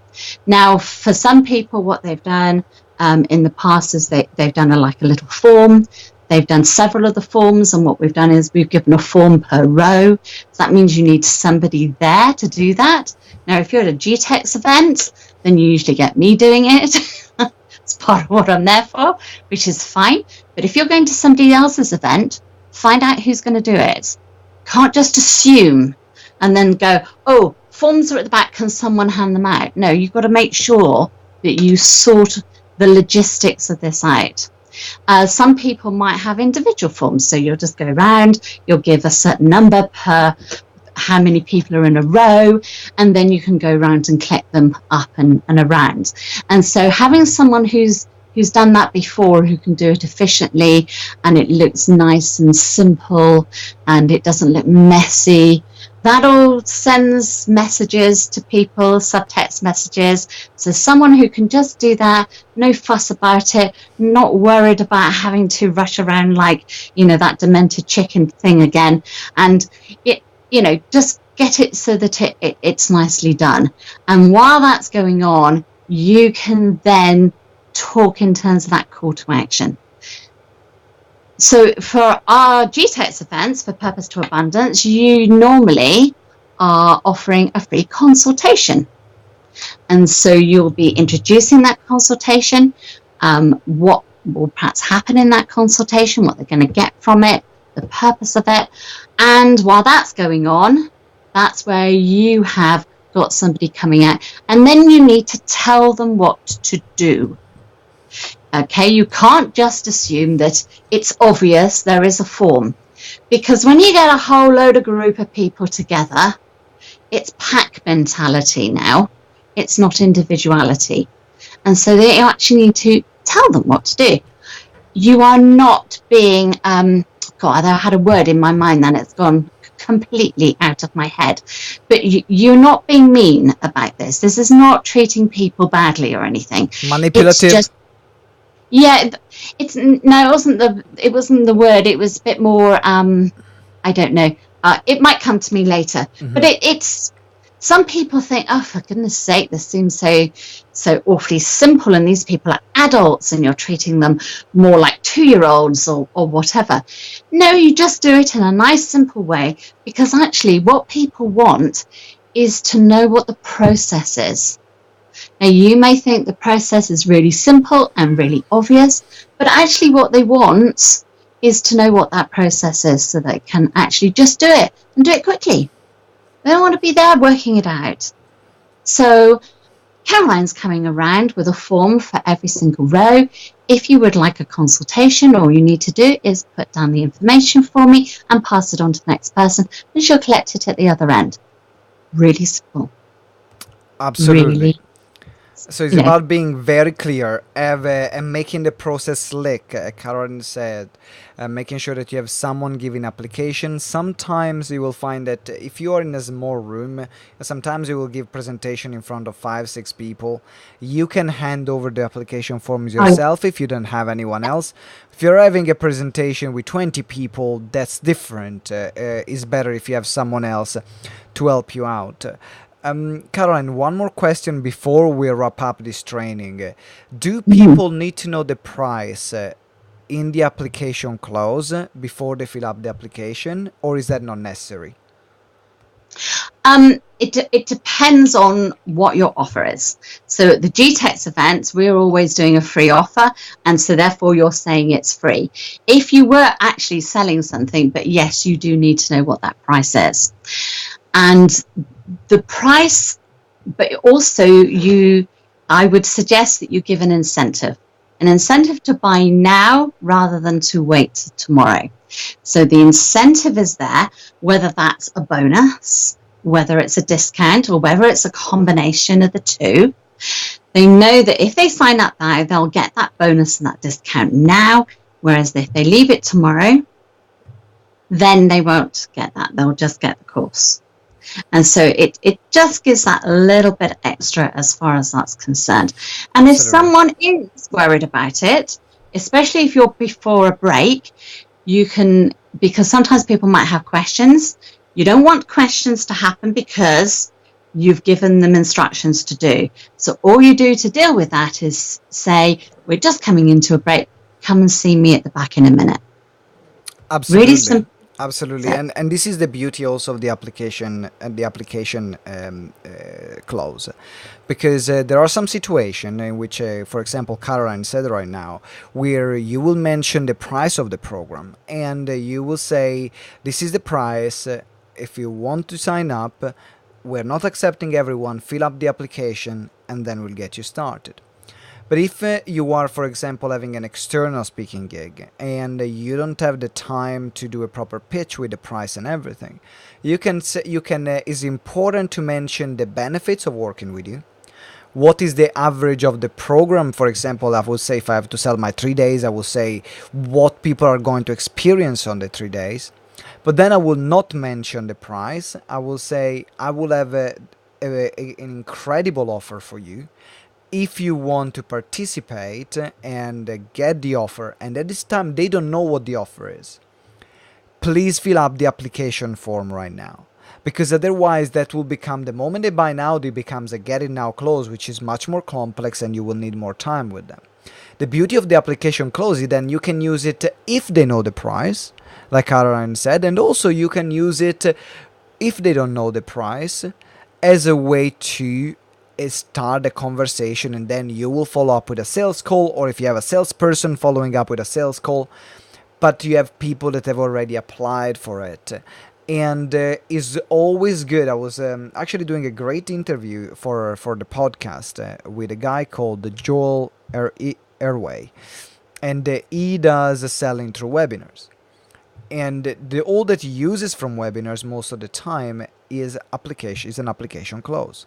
Now, for some people, what they've done in the past is they've done a little form. They've done several of the forms, and what we've done is we've given a form per row. So that means you need somebody there to do that. Now, if you're at a GTeX event, then you usually get me doing it. It's part of what I'm there for, which is fine. But if you're going to somebody else's event, find out who's going to do it. Can't just assume and then go, oh, forms are at the back, can someone hand them out? No, you've got to make sure that you sort the logistics of this out. Some people might have individual forms, so you'll just go around, you'll give a certain number per how many people are in a row, and then you can go around and collect them up and around. And so having someone who's done that before, who can do it efficiently, and it looks nice and simple, and it doesn't look messy, that all sends messages to people, subtext messages. So someone who can just do that, no fuss about it, not worried about having to rush around like, that demented chicken thing again. And just get it so that it's nicely done. And while that's going on, you can then talk in terms of that call to action. So for our GTeX events, for Purpose to Abundance, you normally are offering a free consultation. And so you'll be introducing that consultation, what will perhaps happen in that consultation, what they're going to get from it, the purpose of it. And while that's going on, that's where you have got somebody coming out. And then you need to tell them what to do. Okay, you can't just assume that it's obvious there is a form, because when you get a whole load of group of people together, it's pack mentality now. It's not individuality. And so they actually need to tell them what to do. You are not being, I had a word in my mind then, it's gone completely out of my head. But you're not being mean about this. This is not treating people badly or anything. It's Manipulative. just, yeah, it's no, it wasn't the word. It was a bit more. I don't know. It might come to me later. But it's some people think, oh, for goodness sake, this seems so awfully simple, and these people are adults, and you're treating them more like 2-year-olds or whatever. No, you just do it in a nice, simple way, because actually, what people want is to know what the process is. Now, you may think the process is really simple and really obvious, but actually what they want is to know what that process is so they can actually just do it and do it quickly. They don't want to be there working it out. So Caroline's coming around with a form for every single row. If you would like a consultation, all you need to do is put down the information for me and pass it on to the next person, and she'll collect it at the other end. Really simple. Absolutely. Really, So it's about being very clear and making the process slick. Karen said, making sure that you have someone giving application. Sometimes you will find that if you are in a small room, sometimes you will give presentation in front of 5-6 people. You can hand over the application forms yourself if you don't have anyone else. If you're having a presentation with 20 people, that's different. It's better if you have someone else to help you out. Caroline, one more question before we wrap up this training. Do people need to know the price in the application clause before they fill up the application, or is that not necessary? It depends on what your offer is. So at the GTeX events, we're always doing a free offer, and so therefore you're saying it's free. If you were actually selling something, but yes, you do need to know what that price is. And the price, but also I would suggest that you give an incentive to buy now rather than to wait till tomorrow. So the incentive is there, whether that's a bonus, whether it's a discount, or whether it's a combination of the two. They know that if they sign up now, they'll get that bonus and that discount now, whereas if they leave it tomorrow, then they won't get that. They'll just get the course. And so it just gives that a little bit extra as far as that's concerned. And if someone is worried about it, especially if you're before a break, you can, because sometimes people might have questions. You don't want questions to happen because you've given them instructions to do. So all you do to deal with that is say, we're just coming into a break. Come and see me at the back in a minute. Absolutely. Really simple. Absolutely, and this is the beauty also of the application and the application clause, because there are some situations in which, for example, Caroline said right now, where you will mention the price of the program and you will say, this is the price. If you want to sign up, we're not accepting everyone. Fill up the application, and then we'll get you started. But if you are, for example, having an external speaking gig and you don't have the time to do a proper pitch with the price and everything, it's important to mention the benefits of working with you. What is the average of the program? For example, I would say if I have to sell my 3 days, I will say what people are going to experience on the 3 days. But then I will not mention the price. I will say I will have an incredible offer for you. If you want to participate and get the offer, and at this time they don't know what the offer is, please fill up the application form right now, because otherwise that will become, the moment they buy now, it becomes a get it now clause, which is much more complex and you will need more time with them. The beauty of the application clause is then you can use it if they know the price, like Caroline said, and also you can use it if they don't know the price as a way to start a conversation, and then you will follow up with a sales call, or if you have a salesperson following up with a sales call, but you have people that have already applied for it. And is always good. I was actually doing a great interview for the podcast with a guy called Joel Airway, and he does selling through webinars. And all that he uses from webinars most of the time is an application clause.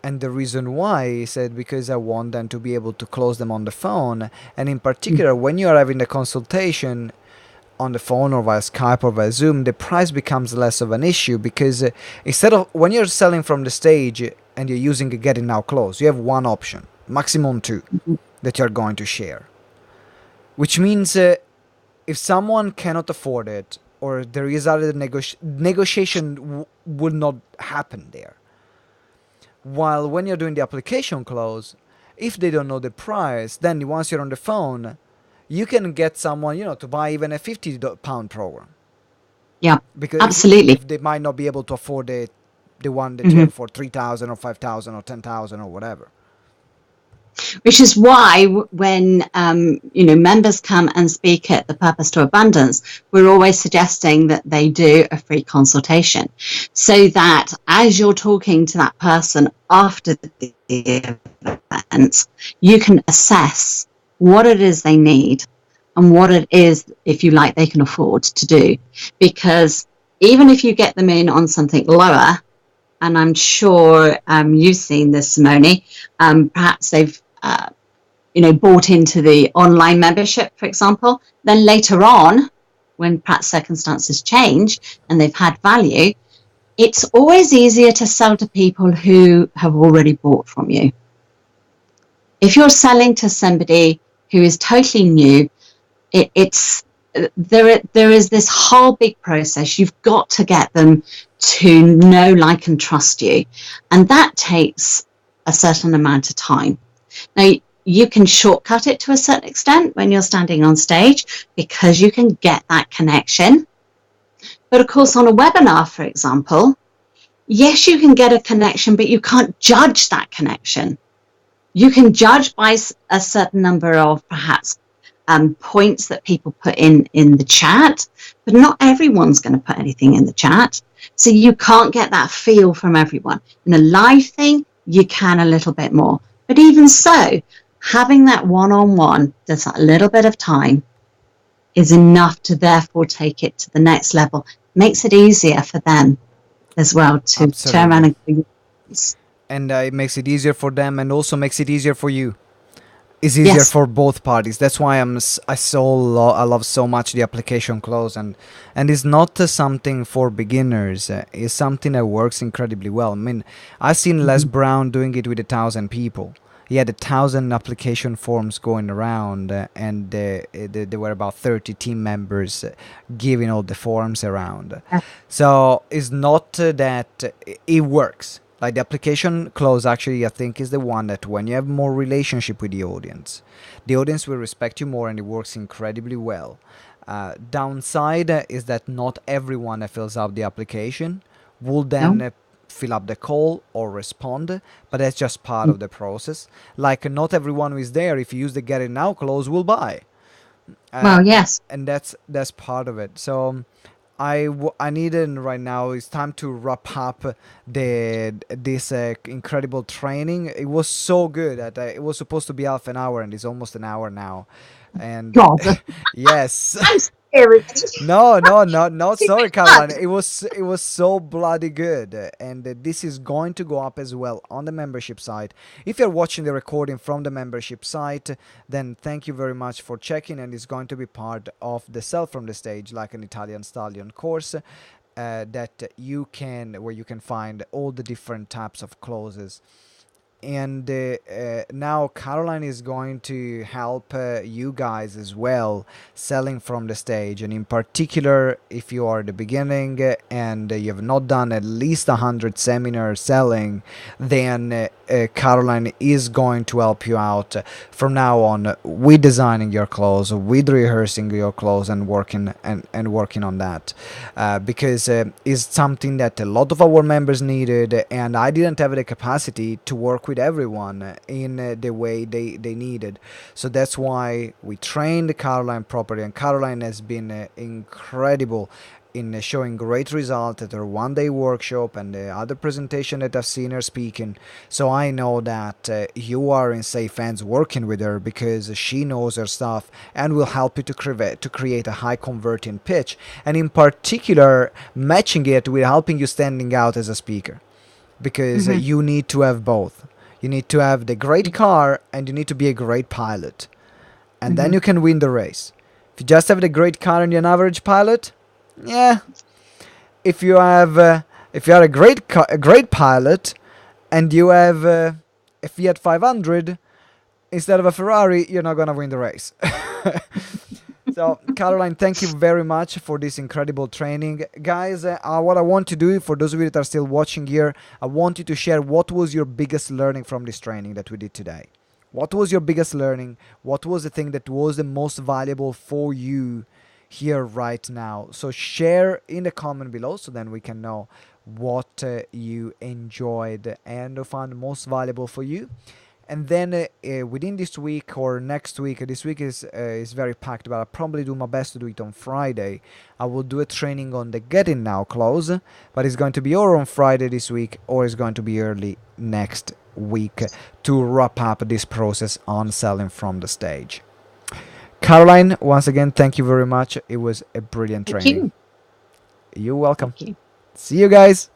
And the reason why, he said, because I want them to be able to close them on the phone. And in particular, when you are having the consultation, on the phone or via Skype or via Zoom, the price becomes less of an issue, because instead of when you're selling from the stage and you're using a Get It Now clause, you have one option, maximum two, that you're going to share. Which means if someone cannot afford it, or there is other negotiation will not happen there. While when you're doing the application clause, if they don't know the price, then once you're on the phone, you can get someone, to buy even a £50 program. Yeah, Because absolutely. if they might not be able to afford the one that you Mm-hmm. have for 3,000 or 5,000 or 10,000 or whatever. Which is why when members come and speak at the Purpose to Abundance, we're always suggesting that they do a free consultation, so that as you're talking to that person after the event, you can assess what it is they need and what it is, if you like, they can afford to do. Because even if you get them in on something lower, and I'm sure you've seen this, Simone, perhaps they've bought into the online membership, for example, then later on, when perhaps circumstances change and they've had value, it's always easier to sell to people who have already bought from you. If you're selling to somebody who is totally new, there is this whole big process. You've got to get them to know, like, and trust you, and that takes a certain amount of time. Now, you can shortcut it to a certain extent when you're standing on stage, because you can get that connection. But of course, on a webinar, for example, yes, you can get a connection, but you can't judge that connection. You can judge by a certain number of perhaps points that people put in the chat, but not everyone's going to put anything in the chat. So you can't get that feel from everyone. In a live thing, you can a little bit more. But even so, having that one-on-one, just that little bit of time, is enough to therefore take it to the next level. Makes it easier for them as well to turn around and it makes it easier for them, and also makes it easier for you. It's easier for both parties. That's why I love so much the application clause, and it's not something for beginners. It's something that works incredibly well. I mean, I've seen Les Brown doing it with 1,000 people. He had 1,000 application forms going around, and there were about 30 team members giving all the forms around. So it's not that it works. Like the application clause, actually, I think is the one that when you have more relationship with the audience will respect you more, and it works incredibly well. Downside is that not everyone that fills out the application will then fill up the call or respond, but that's just part of the process. Like, not everyone who is there, if you use the Get It Now clause, will buy. Well, yes. And that's part of it. So I needed right now, it's time to wrap up this incredible training. It was so good that it was supposed to be half an hour, and it's almost an hour now. And God. yes. I'm scared. No, sorry, Caroline. It was so bloody good, and this is going to go up as well on the membership site. If you're watching the recording from the membership site, then thank you very much for checking, and it's going to be part of the Sell from the Stage Like an Italian Stallion course, that where you can find all the different types of clauses. And now Caroline is going to help you guys as well selling from the stage, and in particular, if you are at the beginning and you have not done at least 100 seminars selling, then Caroline is going to help you out from now on with designing your clothes, with rehearsing your clothes, and working on that, because it's something that a lot of our members needed, and I didn't have the capacity to work with everyone in the way they needed. So that's why we trained Caroline properly, and Caroline has been incredible in showing great result at her one-day workshop and the other presentation that I've seen her speaking. So I know that you are in safe hands working with her, because she knows her stuff and will help you to create a high converting pitch, and in particular matching it with helping you standing out as a speaker, because you need to have both. You need to have the great car, and you need to be a great pilot, and then you can win the race. If you just have the great car and you're an average pilot, yeah. If you have, if you are a great pilot, and you have a Fiat 500 instead of a Ferrari, you're not gonna win the race. So, Caroline, thank you very much for this incredible training. Guys, what I want to do, for those of you that are still watching here, I want you to share what was your biggest learning from this training that we did today. What was your biggest learning? What was the thing that was the most valuable for you here right now? So share in the comment below so then we can know what you enjoyed and found most valuable for you. And then within this week or next week, this week is very packed, but I'll probably do my best to do it on Friday. I will do a training on the Get In Now clause, but it's going to be or on Friday this week or it's going to be early next week to wrap up this process on selling from the stage. Caroline, once again, thank you very much. It was a brilliant Thank training. you. You're welcome. Thank you. See you guys.